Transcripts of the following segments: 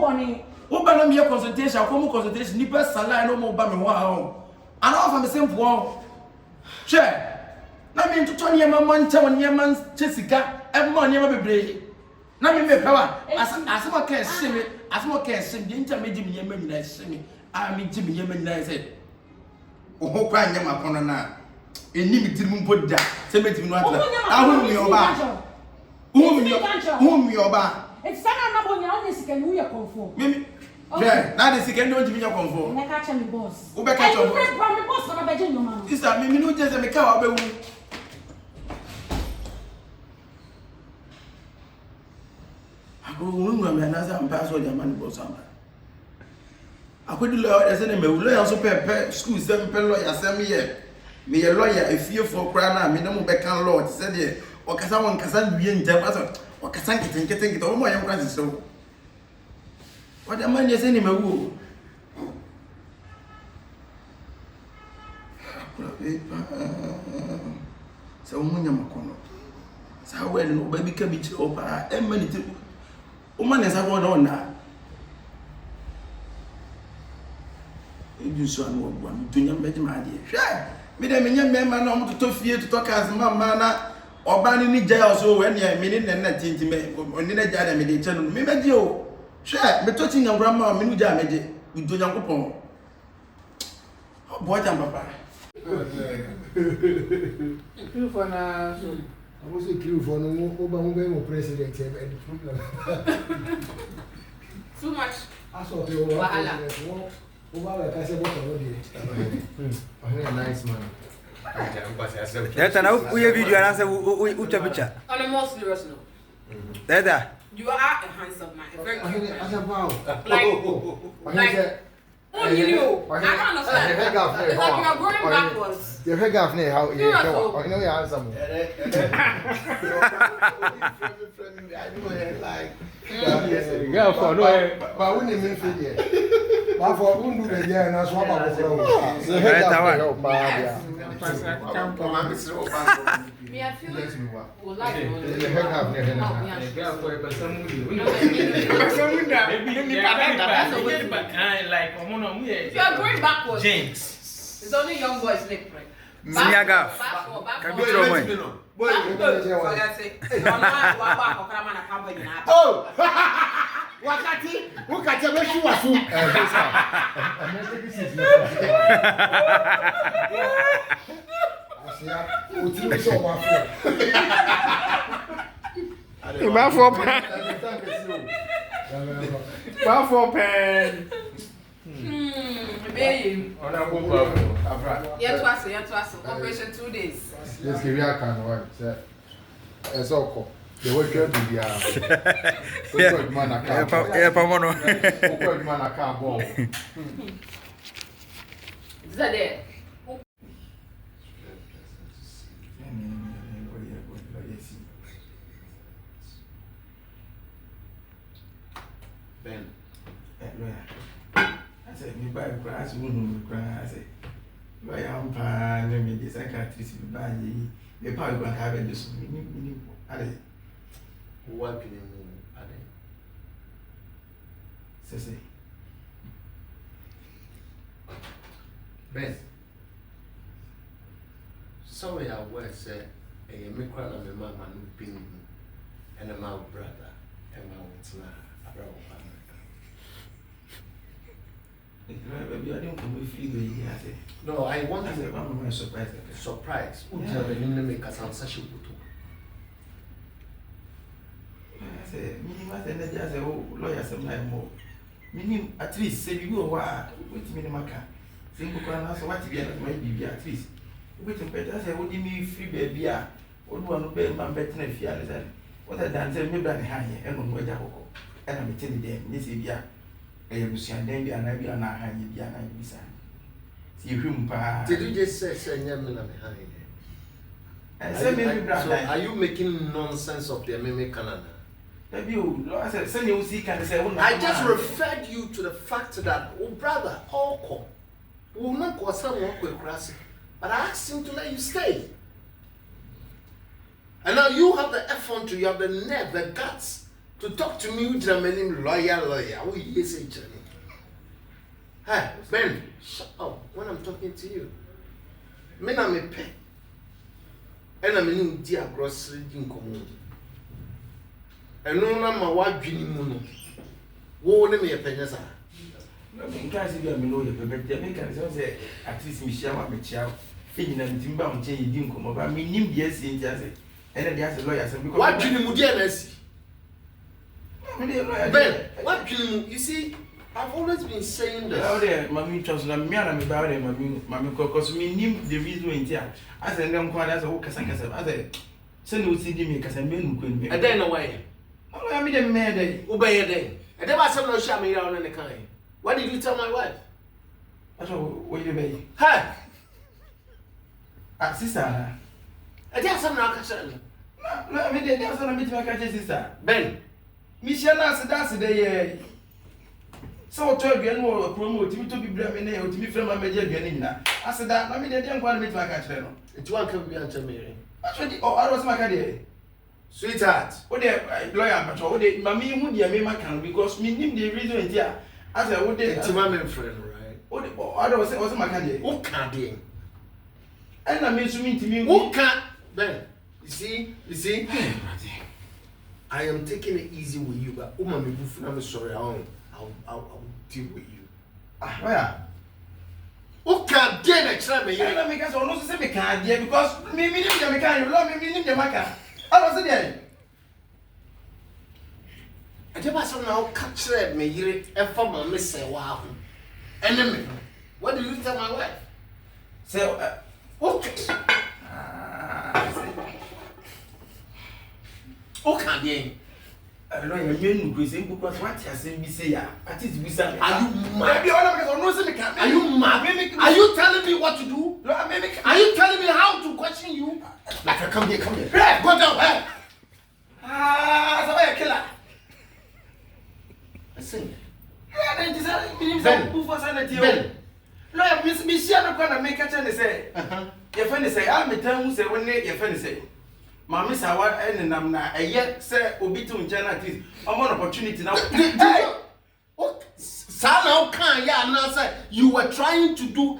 bonny. Who ban me a consultation, come consultation, nipper salai no more by me wow. And all from the same wall. Share. Na me to 20 year man town year man Jessica, every money ever be brave. Na me power. Asamoah can see me, Asamoah can see the intermediate yemen nice me. I mean Jimmy Yemen nice. Oh, hope I am upon na. Enimiti mu poda. Say me to no atla. Ahun mi oba. Whom you oba. It's sana na bonya on this can we conform. Me. Yeah, now the second don't give me conform. Na catch me boss. Who be catch your boss? I me boss na be no man. Sister, me no just me ka wa be wu. Who me na say pass all the man boss am. Akwedi lawyer say na me lawyer so pe school say me lawyer say me here. Me a lawyer efie for kra na me na mo be kan law say there. Okasa won kasa wie ntam aso. Okasa nketen o mo yam kwa so. What the man say ni me wu. So munya makono. Sa we no ba bi ka bi chi opa e mani ti. O man say go don na. Eju so an wo gwa mi dunya meji ma de. Hwe. Me dem nya me ma na o to fie to kas mama na oba ni jaya so we ne me ni na tinti me oni na jaya me de che no me meji o. Hwe me to ti nya grandma me nu jaya me de. Mi dunya kopon. O boy jam papa. Kill for now. I was a kill for no over president. Too much. I saw the over like I said, what a nice man. That's an out video and answer who picture. On a more serious note. There. You are a handsome man. A very good man. Like, oh, you know, I can't understand. It's like you are going backwards. Your head off near how you know you handsome. Girl for no, but when you mean for you, but for who do the year and that's what I was wrong. So head off, Me, I feel like we'll like you. head off near him. You are going backwards. James. It's only young boys live right. Siniaga. Can be throw money. Oh! Wakati, wakati ameshi wasu. Asia, utimi so wafu. Ba for pen. Ba for pen. Operation 2 days. Yes, give you a can one. It's all. The work to be a man a car. Man a car ball. Is that it? Ben. I said, me buy grass, wound grass. Buy am pan, me the psychiatrist will buy ye. The power will have it just meaning. Working in Ade. Say. Ben. Sorry, I was a micro and a man who been and a my brother and my Baby, I don't come with feeling. No, I want to say, I'm surprised. Surprise. Who tell the name make us answer she would. I say, minimum and just a lawyer sometime more. Minimum at least say you go with minimum car. Simple can answer what you get might be at least. Waiting better, I say, what do you mean free baby? What one will be my better than fear? What I done said, maybe I'm high and on where and I'm telling them, this is ya. I am seeing them, and I be an high, be an eye. See him, pa. Did you just say, so are you making nonsense of the MMA Canada? I just referred you to the fact that, oh brother, Oko, will not go somewhere with grass, but I asked him to let you stay. And now you have the effort, you have the nerve, the guts to talk to me with German lawyer. Oh, yes, hey, Ben, shut up when I'm talking to you. Men are me pet. And I'm in dear grocery in common. And no number what dream moon. Won't me a penny. In case you know your baby, they make say at least Michelle, my child, feeding and timber on change didn't come over me, nim yes in Jazzy. And then there's a lawyer. What dream would you Ben, what dream? You see, I've always been saying this. Oh, there, Mammy Trust, and me and about it, Mammy, because me nim the reason in here. I said, them quite as a walk as I said, send you see me because I mean, couldn't. I don't know why. Oh, I mean, a man, obey a day. And there was some no shut me down in the kind. What did you tell my wife? I told wait a minute. Hi, Sister. I tell some now, concern. No, I mean, there's a meeting my sister. Ben, Michelle, that's the day. So, 12 years old, promote you to be blaming to me from my major Janina. I said that, I mean, they didn't want to meet my country. it's one can be answer me. Actually, oh, I was my career. Sweetheart. What the lawyer, but what the mammy would be my can because me name the reason in here. As I would It's my main friend, right? What the other was my career. Who can't be? And I mean to me to me. Who can't? Ben, you see, I am taking it easy with you, but I'm sorry, I'll deal with you. Where? Who can't get extra me? I don't make us almost say me can't dear because me meaning the mechanic, you love me meaning the maca. I was there. I just now captured me here and from my miss Serwaa. Enemy. What do you tell my wife? So, Okay. Can't be. I don't know, you because what I say, me say, at least we say, Are you mad? Are you mad? Are you telling me what to do? Are you telling me how to question you? Like, come here. Go down. So I killer. Listen. Ben. Lawyer, Miss Michelle, gonna make a chance say. Your friend say, I'm a time who say, when your friend say. Maame Serwaa and I'm not a yet say, Obi to Jana, at least. I'm on opportunity now. Sala can now say you were trying to do.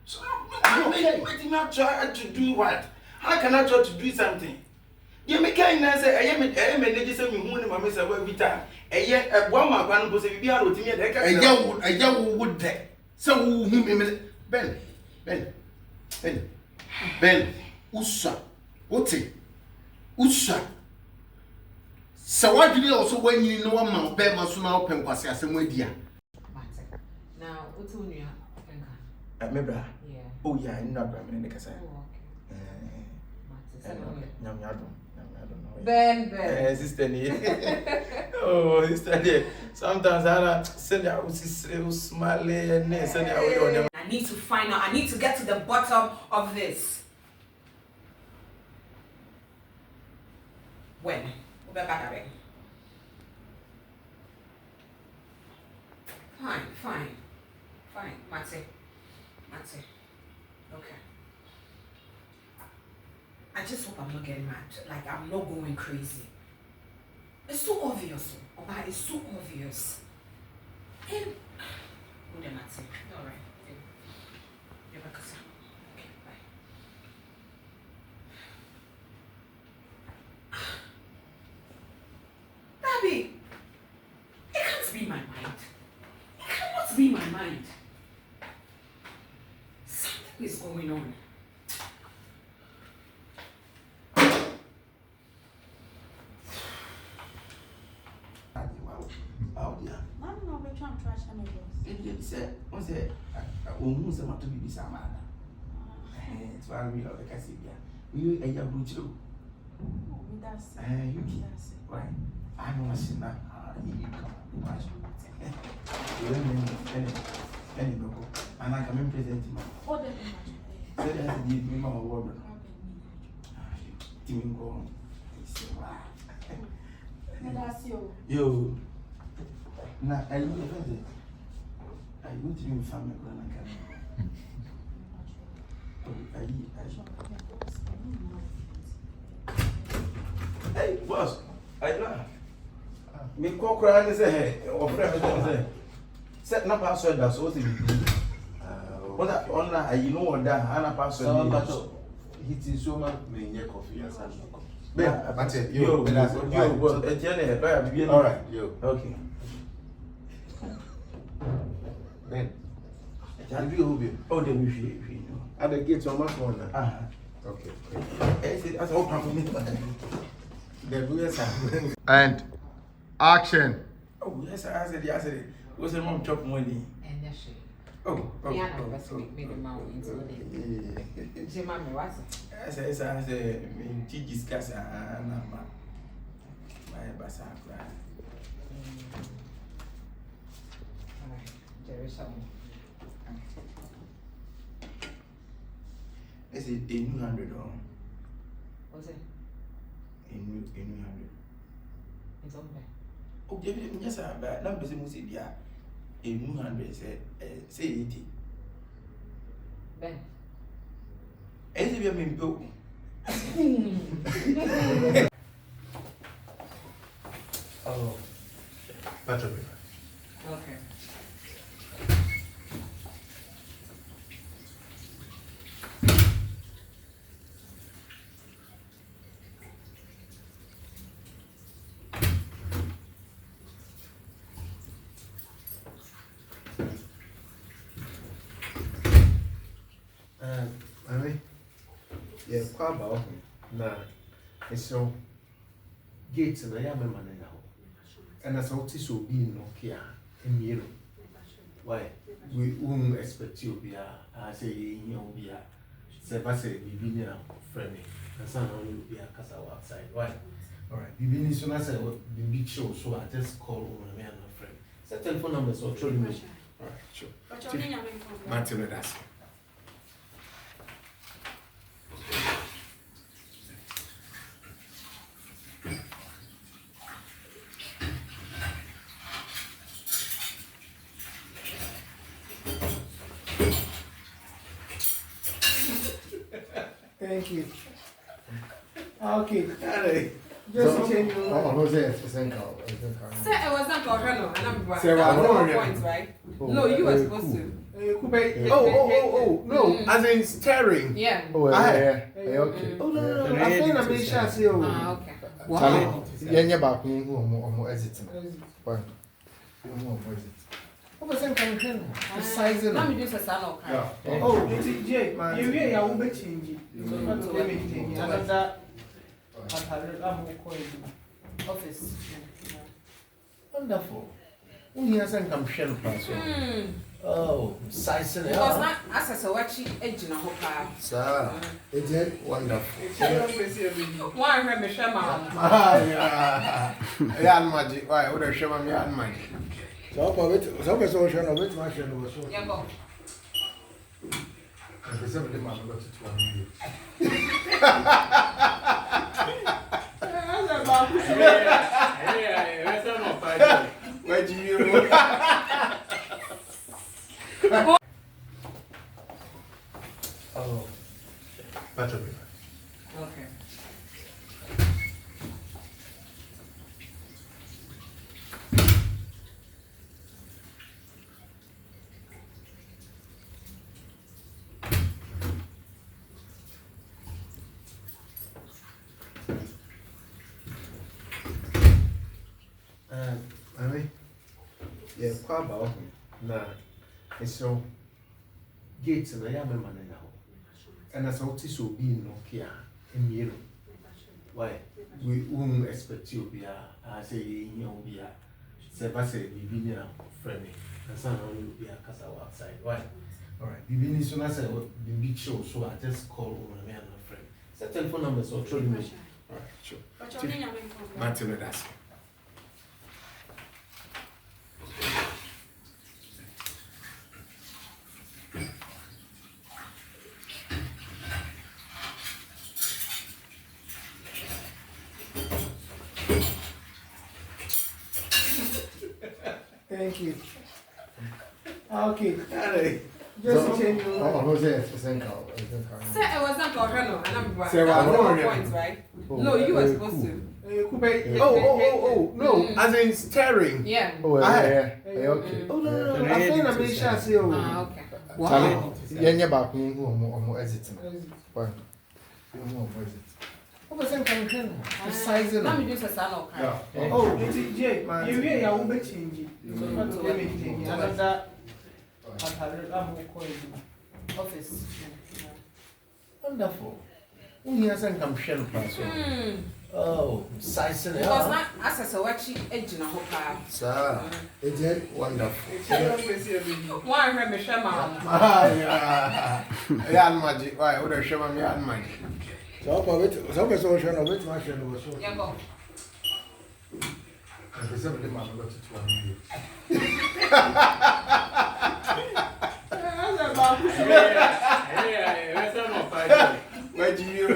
So, I'm not trying to do what? How can I try to do something? You make a say, I am a legislative woman, Maame Serwaa every time. A yet a woman, one was a beer with me, a young would there. So, Ben, Usa, Usa. So, what did you also when you know my bed must now open was as a media? Now, what's on your Mebra? Yeah. Oh, yeah, I'm not in the Casa. Ben. Sister, oh, sister, sometimes I send out smiley and send out. I need to find out. I need to get to the bottom of this. When? Fine. Mate. Okay. I just hope I'm not getting mad. Like, I'm not going crazy. It's so obvious. Oba, it's so obvious. And Mate. All right. You're back. Okay, bye. Baby, it can't be my mind. It cannot be my mind. Something is going on. What's it? Who's about to be some man? It's why we love the Cassibia. We a young blue. Right. I know I see that. You come watch. Any local. And I come in present him. So that's the give me my word. Team go. Yo. Now, I look at it. I went to your family. Hey, boss. I laugh. Me call cry and say, or friend, set no password. That's what it is. What that online, you know what that Anna password. It is so much me coffee as I know. But yo, All right, yo. Okay. Then, have you Oh, they will feel. at the gate on my phone? Okay. That's all from The viewers are. And action. Oh, yes, I said, was a mom chop money. And that's it. Oh, Yeah, no, that's make the mountain into the. Say, Maame, what's it? I said, she discuss my basa. Alright, there is some. I said, a new 100 on. What's it? A new 100. It's on there. Oh, yes, sir, but not busy music. Yeah, a new 100 say 80. Ben. As if you mean, Oh, better be. Okay. Maame, yeah, quite about na it's so gate na ya mema na ya ho. And as what is so be no kia emiro. Why? We won't expect you be I say you be a say bibi ni na friend. And so now you be a casa outside. Why? All right. Bibi ni so na say bibi show so I just call on me and a friend. Set telephone number so throw me. All right, sure. Martin, that's Thank you. Okay. Hey. Just change your No, it's Sir, it was not Correlo, and I'm right. Serwaa, There were no, points, right? No, you were supposed to. No, as in staring. Yeah. Oh, yeah. Okay. Oh, no. I think I'm in shot here. Ah, okay. Wow. Yeah, back who exit. Fine. What was that kind of thing? The size Let of me do a salon. Oh, it's Jay. You will be changing. So, not to let me change another. Office. Wonderful. Who here send come share pass? Oh, size Because not as a watching edge in a hookah. Sir, it's wonderful. One have a shaman. Yeah, magic. Why would I show me magic? So, social of it, my friend was so. Yeah, go. Where do you? Oh, better be. Okay. Maame, yeah, quite about na it's so gate na ya mema na ya ho. And as what is so be no kia emiro. Why? We won't expect you be I say you be a say bibi ni na friend. And so now you be a casa outside. Why? All right. Bibi ni so na say bibi show so I just call on me and a friend. Set telephone number so throw me. All right, sure. Martin, that's Thank you. Okay. Hey. Just change your it's Sir, it was not Correlo, and I'm right. Serwaa, There no, were yeah. points, right? No, you were supposed to. No, as in staring. Yeah. Oh, yeah. Okay. Oh, no. I think I'm sure I see. Okay. Wow. Yeah, back who exit. Why? What was that coming from? The size of Let me just a son of Oh, it's Jay. You hear your own change. So not to let me change. Another. office. Wonderful. Who hasn't come shell pass? Oh, size of Because not as a watching edge in a hookah. Sir, it's wonderful. One remember Shama. Yeah, magic. Why would I show me magic? So social of it, my friend was so. Yeah, go. Where do you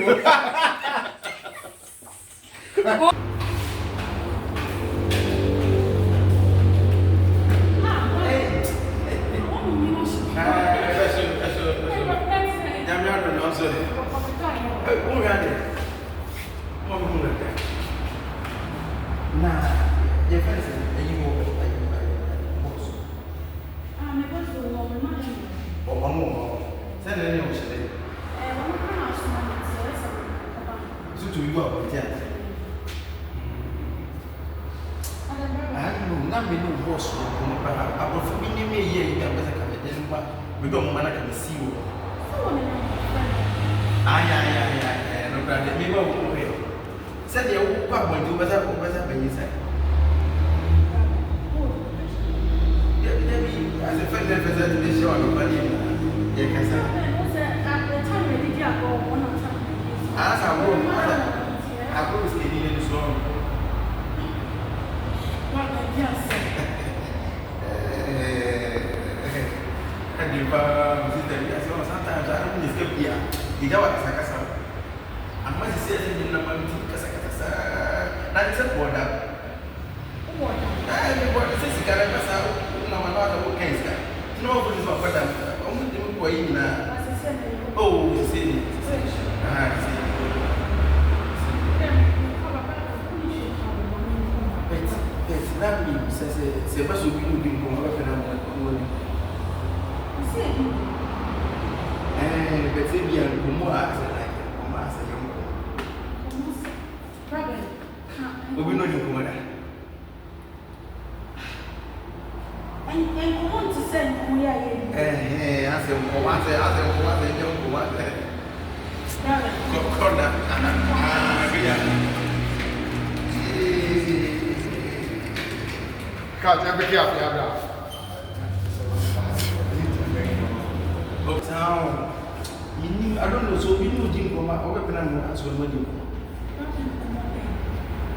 I don't know, so we know Jim Goma, or weapon and as well.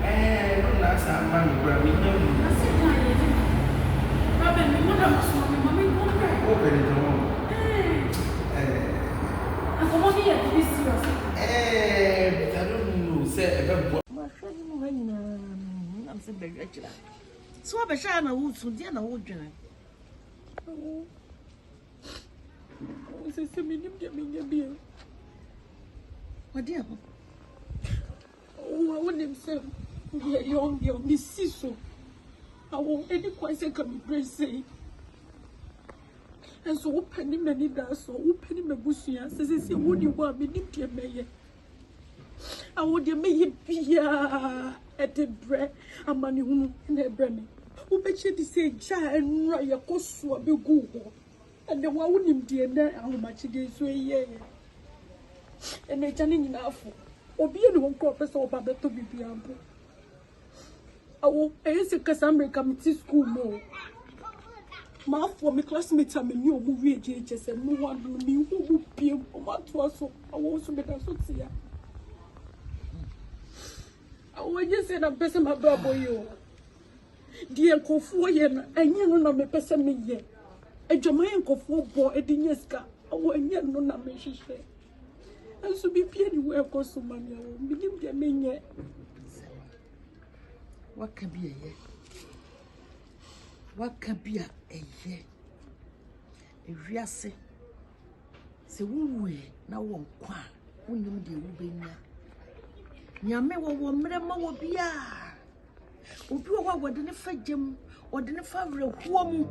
Eh, don't ask our mammy, but we know. Open it home. Eh, I don't know, say about my friend. I'm so very regular. So I'm a shana wood, so dear, no wood. Você se menino de minha bia. What oh, I want him say, we are young, Miss Siso. I won't any question can be praised. And so open him many does so open him a bushy and says, would you want me to me? I would you make be at the bread, a money whom in a bremy. Who bet you to say, Jai and Raya Kosu be good. And the one wouldn't be how much it is, and they're turning enough. Or be anyone crop us over better to be ample. I will answer Cassandra coming to school more. My former classmates are new movie JHS and no one knew who would be what was so. I will also make us see. I will just say I'm person my brother. You dear Kofu, and you know, me person me yet. A Jamaican football, a dinyeska, or a young no nation. And so be penny where cost some money. I will begin their main yet. What can be a year? What can be a year? A real say, who we now won't qua, who knew the Ubina. nyame wo mmerɛ ma wo bia obi wo wode ne fagem wode ne fa wrɛ huo mu